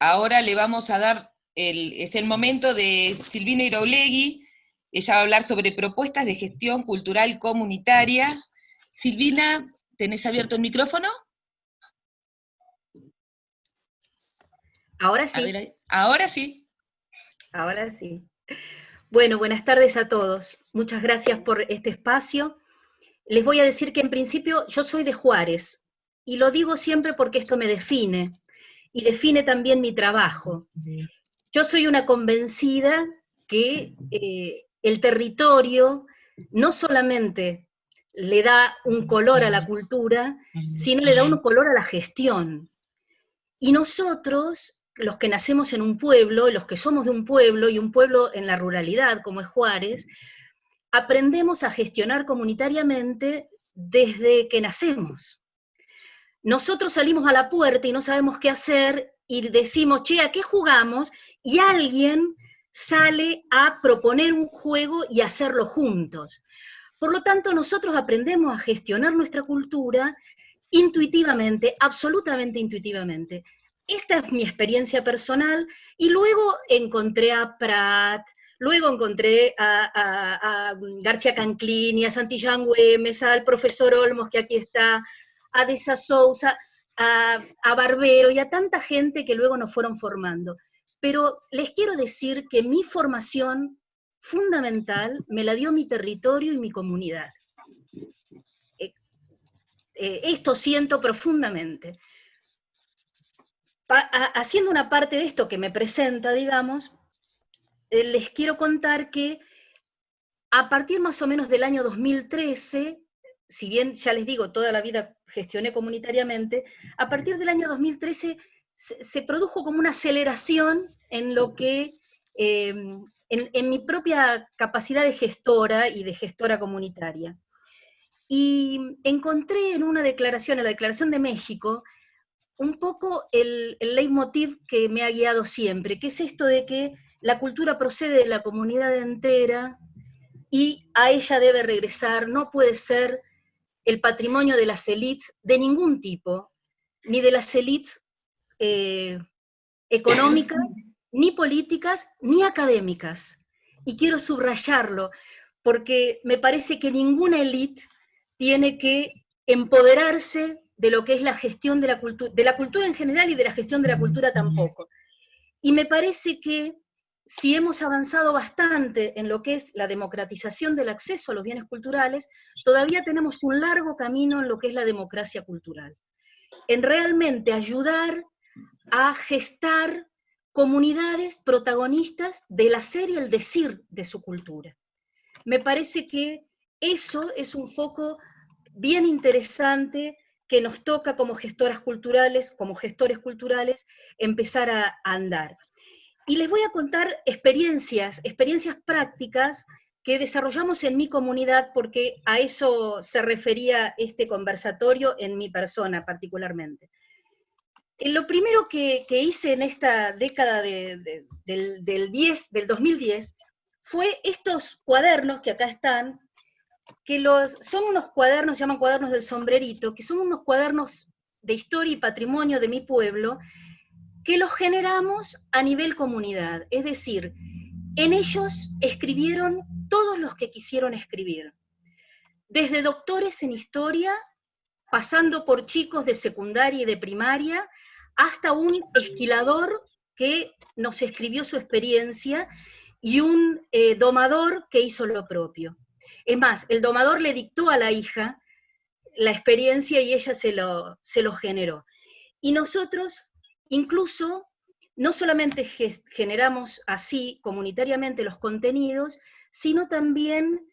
ahora le vamos a dar, es el momento de Silvina Iroulegui. Ella va a hablar sobre propuestas de gestión cultural comunitaria. Silvina, ¿tenés abierto el micrófono? Ahora sí. A ver, ahora sí. Ahora sí. Bueno, buenas tardes a todos. Muchas gracias por este espacio. Les voy a decir que en principio yo soy de Juárez, y lo digo siempre porque esto me define, y define también mi trabajo. Yo soy una convencida que el territorio no solamente le da un color a la cultura, sino le da un color a la gestión. Y nosotros, los que nacemos en un pueblo, los que somos de un pueblo, y un pueblo en la ruralidad como es Juárez, aprendemos a gestionar comunitariamente desde que nacemos. Nosotros salimos a la puerta y no sabemos qué hacer, y decimos, che, ¿a qué jugamos? Y alguien sale a proponer un juego y hacerlo juntos. Por lo tanto, nosotros aprendemos a gestionar nuestra cultura intuitivamente, absolutamente intuitivamente. Esta es mi experiencia personal, y luego encontré a Prat, luego encontré a García Canclini, a Santillán Güemes, al profesor Olmos, que aquí está, a Deza Sousa, a Barbero, y a tanta gente que luego nos fueron formando. Pero les quiero decir que mi formación fundamental me la dio mi territorio y mi comunidad. Esto siento profundamente. Haciendo una parte de esto que me presenta, digamos, les quiero contar que a partir más o menos del año 2013, si bien ya les digo, toda la vida gestioné comunitariamente, a partir del año 2013 se produjo como una aceleración en lo que, en mi propia capacidad de gestora y de gestora comunitaria. Y encontré en una declaración, en la Declaración de México, un poco el leitmotiv que me ha guiado siempre, que es esto de que la cultura procede de la comunidad entera y a ella debe regresar, no puede ser el patrimonio de las élites de ningún tipo, ni de las élites económicas, ni políticas, ni académicas. Y quiero subrayarlo, porque me parece que ninguna élite tiene que empoderarse de lo que es la gestión de la cultura en general, y de la gestión de la cultura tampoco. Y me parece que si hemos avanzado bastante en lo que es la democratización del acceso a los bienes culturales, todavía tenemos un largo camino en lo que es la democracia cultural, en realmente ayudar a gestar comunidades protagonistas del hacer y el decir de su cultura. Me parece que eso es un foco bien interesante que nos toca como gestoras culturales, como gestores culturales, empezar a andar. Y les voy a contar experiencias prácticas que desarrollamos en mi comunidad, porque a eso se refería este conversatorio en mi persona particularmente. Lo primero que hice en esta década del 2010 fue estos cuadernos que acá están, que son unos cuadernos, se llaman cuadernos del sombrerito, que son unos cuadernos de historia y patrimonio de mi pueblo, que los generamos a nivel comunidad. Es decir, en ellos escribieron todos los que quisieron escribir, desde doctores en historia, pasando por chicos de secundaria y de primaria, hasta un esquilador que nos escribió su experiencia, y un domador que hizo lo propio. Es más, el domador le dictó a la hija la experiencia y ella se lo generó. Y nosotros, incluso, no solamente generamos así comunitariamente los contenidos, sino también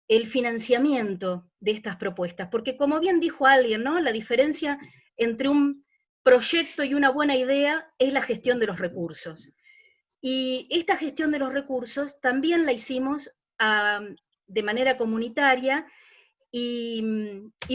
el financiamiento de estas propuestas, porque como bien dijo alguien, ¿no?, la diferencia entre un proyecto y una buena idea es la gestión de los recursos. Y esta gestión de los recursos también la hicimos de manera comunitaria, y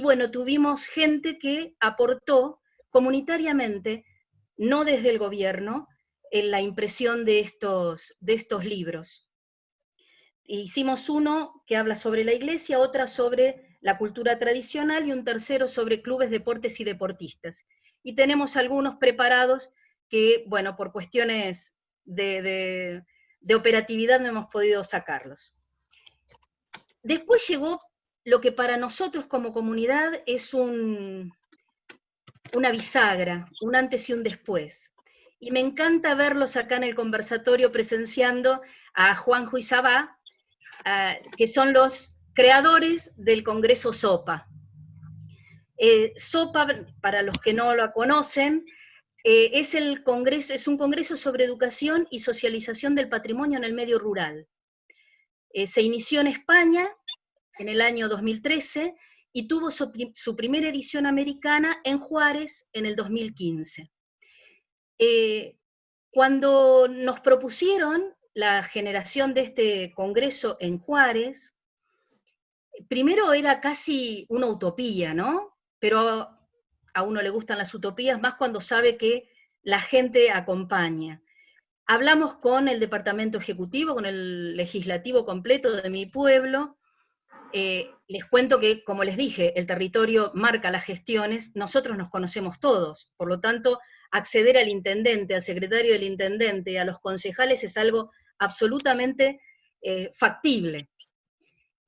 bueno, tuvimos gente que aportó comunitariamente, no desde el gobierno, en la impresión de estos libros. Hicimos uno que habla sobre la iglesia, otra sobre la cultura tradicional, y un tercero sobre clubes, deportes y deportistas. Y tenemos algunos preparados que, bueno, por cuestiones de operatividad no hemos podido sacarlos. Después llegó lo que para nosotros como comunidad es una bisagra, un antes y un después. Y me encanta verlos acá en el conversatorio presenciando a Juanjo y Sabá, que son los creadores del Congreso SOPA. SOPA, para los que no lo conocen, es un congreso sobre educación y socialización del patrimonio en el medio rural. Se inició en España en el año 2013 y tuvo su primera edición americana en Juárez en el 2015. Cuando nos propusieron la generación de este congreso en Juárez, primero era casi una utopía, ¿no? Pero a uno le gustan las utopías más cuando sabe que la gente acompaña. Hablamos con el departamento ejecutivo, con el legislativo completo de mi pueblo. Les cuento que, como les dije, el territorio marca las gestiones, nosotros nos conocemos todos, por lo tanto, acceder al intendente, al secretario del intendente, a los concejales es algo absolutamente factible.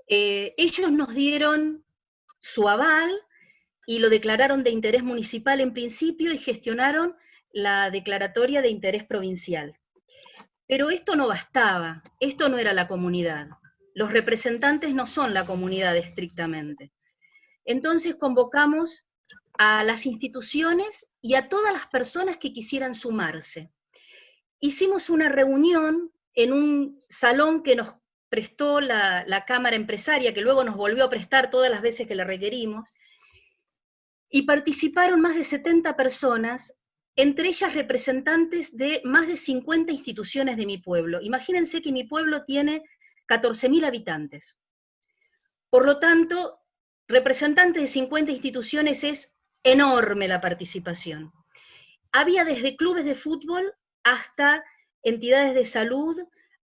Ellos nos dieron su aval y lo declararon de interés municipal en principio y gestionaron la declaratoria de interés provincial. Pero esto no bastaba, esto no era la comunidad. Los representantes no son la comunidad estrictamente. Entonces convocamos a las instituciones y a todas las personas que quisieran sumarse. Hicimos una reunión en un salón que nos prestó la Cámara Empresaria, que luego nos volvió a prestar todas las veces que la requerimos, y participaron más de 70 personas, entre ellas representantes de más de 50 instituciones de mi pueblo. Imagínense que mi pueblo tiene 14.000 habitantes. Por lo tanto, representantes de 50 instituciones es enorme la participación. Había desde clubes de fútbol hasta entidades de salud,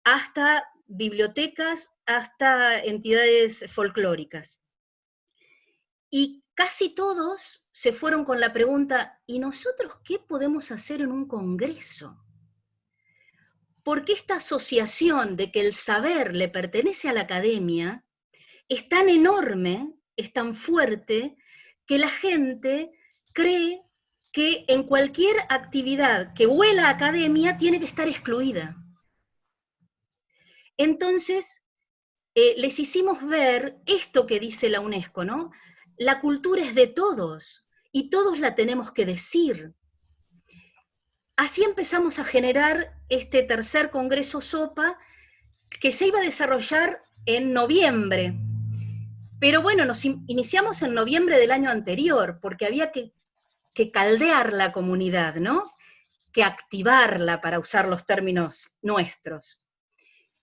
hasta bibliotecas, hasta entidades folclóricas. Y casi todos se fueron con la pregunta, ¿y nosotros qué podemos hacer en un congreso? Porque esta asociación de que el saber le pertenece a la academia es tan enorme, es tan fuerte, que la gente cree que en cualquier actividad que huela a academia tiene que estar excluida. Entonces, les hicimos ver esto que dice la UNESCO, ¿no? La cultura es de todos, y todos la tenemos que decir. Así empezamos a generar este tercer Congreso SOPA, que se iba a desarrollar en noviembre. Pero bueno, nos iniciamos en noviembre del año anterior, porque había que caldear la comunidad, ¿no? Que activarla, para usar los términos nuestros.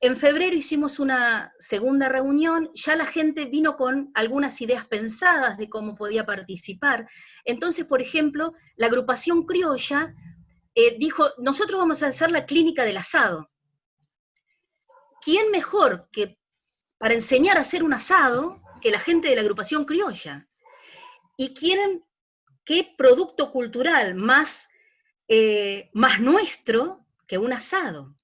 En febrero hicimos una segunda reunión, ya la gente vino con algunas ideas pensadas de cómo podía participar. Entonces, por ejemplo, la agrupación criolla dijo, nosotros vamos a hacer la clínica del asado. ¿Quién mejor que para enseñar a hacer un asado que la gente de la agrupación criolla? Y quieren qué producto cultural más nuestro que un asado.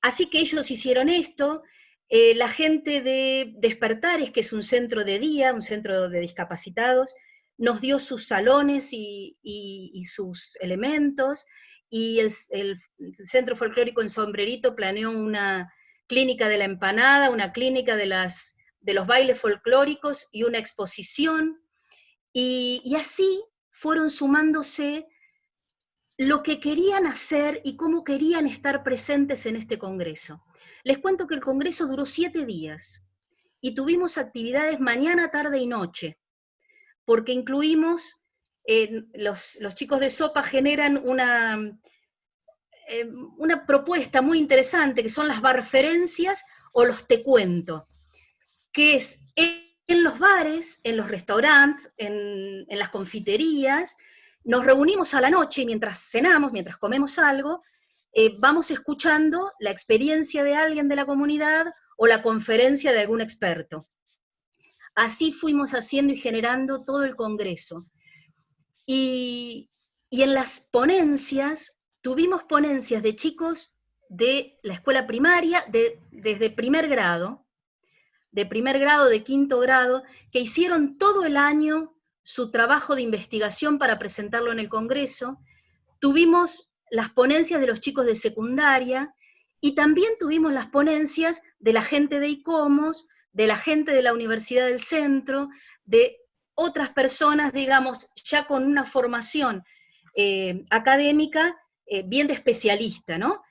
Así que ellos hicieron esto. La gente de Despertares, que es un centro de día, un centro de discapacitados, nos dio sus salones y sus elementos, y el Centro Folclórico en Sombrerito planeó una clínica de la empanada, una clínica de los bailes folclóricos y una exposición, y así fueron sumándose lo que querían hacer y cómo querían estar presentes en este congreso. Les cuento que el congreso duró 7 días y tuvimos actividades mañana, tarde y noche, porque incluimos, los chicos de SOPA generan una propuesta muy interesante, que son las barferencias o los te cuento, que es en los bares, en los restaurantes, en las confiterías. Nos reunimos a la noche y mientras cenamos, mientras comemos algo, vamos escuchando la experiencia de alguien de la comunidad o la conferencia de algún experto. Así fuimos haciendo y generando todo el congreso. Y Y en las ponencias, tuvimos ponencias de chicos de la escuela primaria, desde primer grado, de quinto grado, que hicieron todo el año su trabajo de investigación para presentarlo en el Congreso. Tuvimos las ponencias de los chicos de secundaria y también tuvimos las ponencias de la gente de ICOMOS, de la gente de la Universidad del Centro, de otras personas, digamos, ya con una formación académica bien de especialista, ¿no?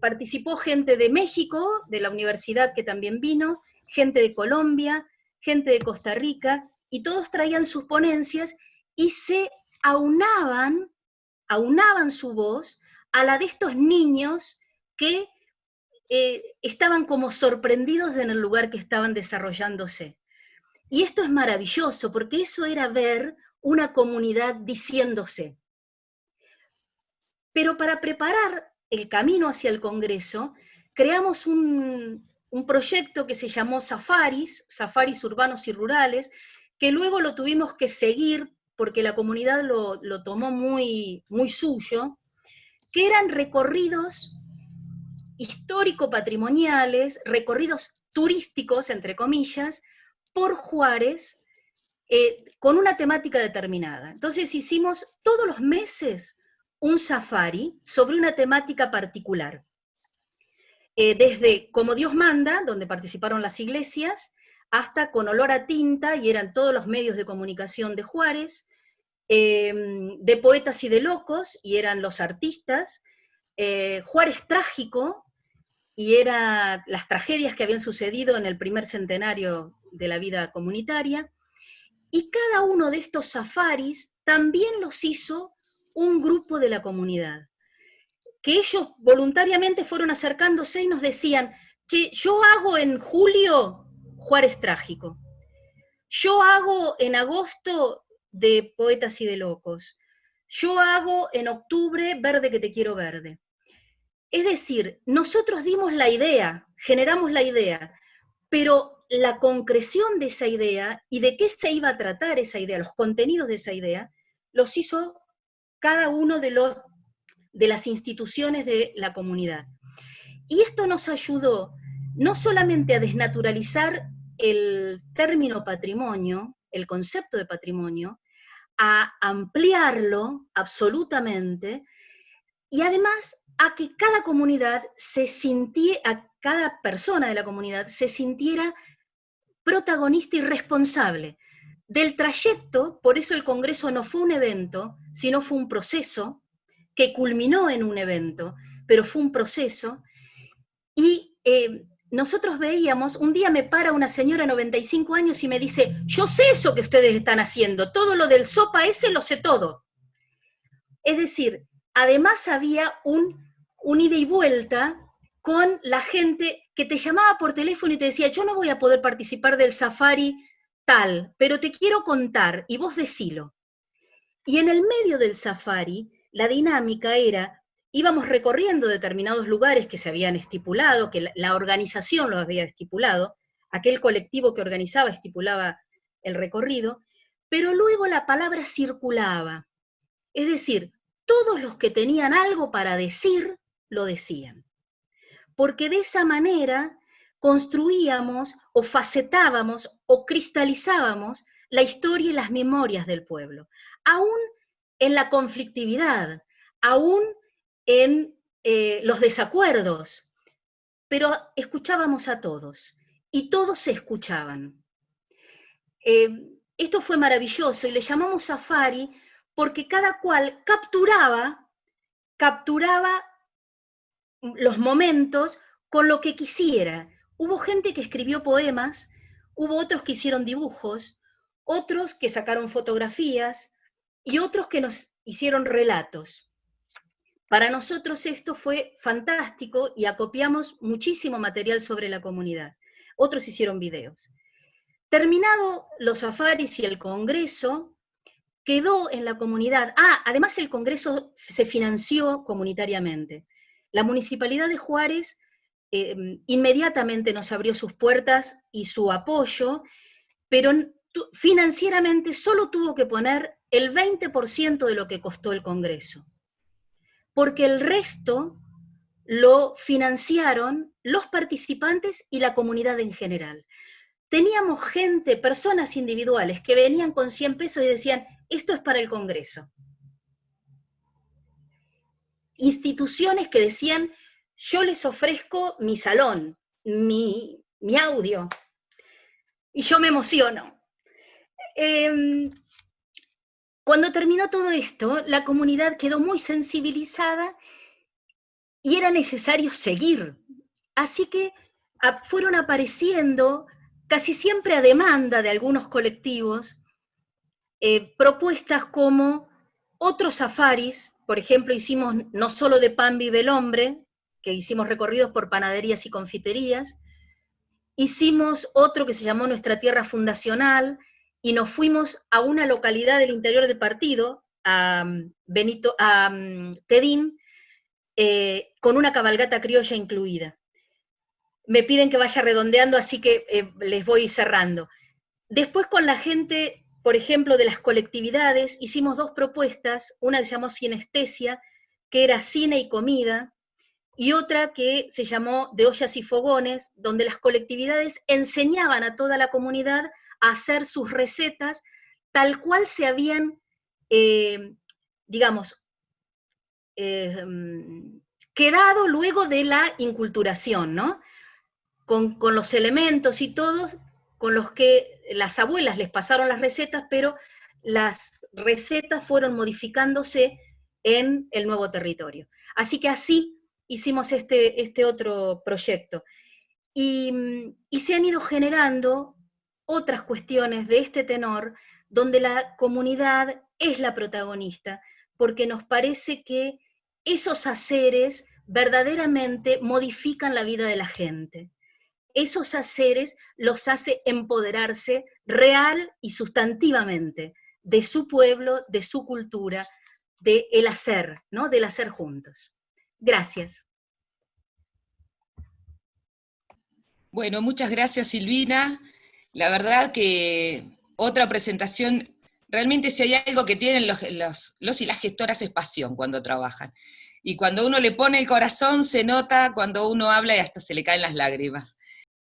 Participó gente de México, de la universidad que también vino, gente de Colombia, gente de Costa Rica, y todos traían sus ponencias y se aunaban su voz a la de estos niños que estaban como sorprendidos en el lugar que estaban desarrollándose. Y esto es maravilloso, porque eso era ver una comunidad diciéndose. Pero para preparar el camino hacia el Congreso, creamos un proyecto que se llamó Safaris urbanos y rurales, que luego lo tuvimos que seguir porque la comunidad lo tomó muy, muy suyo, que eran recorridos histórico-patrimoniales, recorridos turísticos, entre comillas, por Juárez, con una temática determinada. Entonces hicimos todos los meses un safari sobre una temática particular. Desde Como Dios manda, donde participaron las iglesias, hasta Con olor a tinta, y eran todos los medios de comunicación de Juárez, de Poetas y de Locos, y eran los artistas, Juárez Trágico, y eran las tragedias que habían sucedido en el primer centenario de la vida comunitaria, y cada uno de estos safaris también los hizo un grupo de la comunidad, que ellos voluntariamente fueron acercándose y nos decían, che, yo hago en julio Juárez Trágico, yo hago en agosto de Poetas y de Locos, yo hago en octubre Verde que te quiero verde. Es decir, nosotros dimos la idea, generamos la idea, pero la concreción de esa idea y de qué se iba a tratar esa idea, los contenidos de esa idea, los hizo cada uno de las instituciones de la comunidad. Y esto nos ayudó no solamente a desnaturalizar el término patrimonio, el concepto de patrimonio, a ampliarlo absolutamente, y además a que cada comunidad a cada persona de la comunidad se sintiera protagonista y responsable del trayecto. Por eso el Congreso no fue un evento, sino fue un proceso que culminó en un evento, pero fue un proceso. Y nosotros veíamos, un día me para una señora de 95 años y me dice, yo sé eso que ustedes están haciendo, todo lo del sopa ese lo sé todo. Es decir, además había un ida y vuelta con la gente que te llamaba por teléfono y te decía, yo no voy a poder participar del safari tal, pero te quiero contar, y vos decilo. Y en el medio del safari, la dinámica era, íbamos recorriendo determinados lugares que se habían estipulado, que la organización lo había estipulado, aquel colectivo que organizaba estipulaba el recorrido, pero luego la palabra circulaba. Es decir, todos los que tenían algo para decir, lo decían. Porque de esa manera construíamos o facetábamos o cristalizábamos la historia y las memorias del pueblo, aún en la conflictividad, aún en los desacuerdos, pero escuchábamos a todos y todos se escuchaban. Esto fue maravilloso y le llamamos safari porque cada cual capturaba los momentos con lo que quisiera. Hubo gente que escribió poemas, hubo otros que hicieron dibujos, otros que sacaron fotografías y otros que nos hicieron relatos. Para nosotros esto fue fantástico y acopiamos muchísimo material sobre la comunidad. Otros hicieron videos. Terminado los safaris y el Congreso, quedó en la comunidad. Además el Congreso se financió comunitariamente. La Municipalidad de Juárez inmediatamente nos abrió sus puertas y su apoyo, pero financieramente solo tuvo que poner el 20% de lo que costó el Congreso, porque el resto lo financiaron los participantes y la comunidad en general. Teníamos gente, personas individuales, que venían con 100 pesos y decían, esto es para el Congreso. Instituciones que decían, yo les ofrezco mi salón, mi audio, y yo me emociono. Cuando terminó todo esto, la comunidad quedó muy sensibilizada y era necesario seguir. Así que fueron apareciendo, casi siempre a demanda de algunos colectivos, propuestas como otros safaris. Por ejemplo, hicimos No Solo de Pan Vive el Hombre, que hicimos recorridos por panaderías y confiterías. Hicimos otro que se llamó Nuestra Tierra Fundacional, y nos fuimos a una localidad del interior del partido, a Tedín, con una cabalgata criolla incluida. Me piden que vaya redondeando, así que les voy cerrando. Después, con la gente, por ejemplo, de las colectividades, hicimos 2 propuestas, una que se llamó Sinestesia, que era cine y comida, y otra que se llamó De Ollas y Fogones, donde las colectividades enseñaban a toda la comunidad a hacer sus recetas tal cual se habían, quedado luego de la inculturación, ¿no? Con los elementos y todos, con los que las abuelas les pasaron las recetas, pero las recetas fueron modificándose en el nuevo territorio. Así que así hicimos este otro proyecto. Y se han ido generando otras cuestiones de este tenor, donde la comunidad es la protagonista, porque nos parece que esos haceres verdaderamente modifican la vida de la gente. Esos haceres los hace empoderarse real y sustantivamente de su pueblo, de su cultura, del hacer, ¿no? Del hacer juntos. Gracias. Bueno, muchas gracias, Silvina. La verdad que otra presentación, realmente si hay algo que tienen los y las gestoras es pasión cuando trabajan. Y cuando uno le pone el corazón se nota, cuando uno habla y hasta se le caen las lágrimas.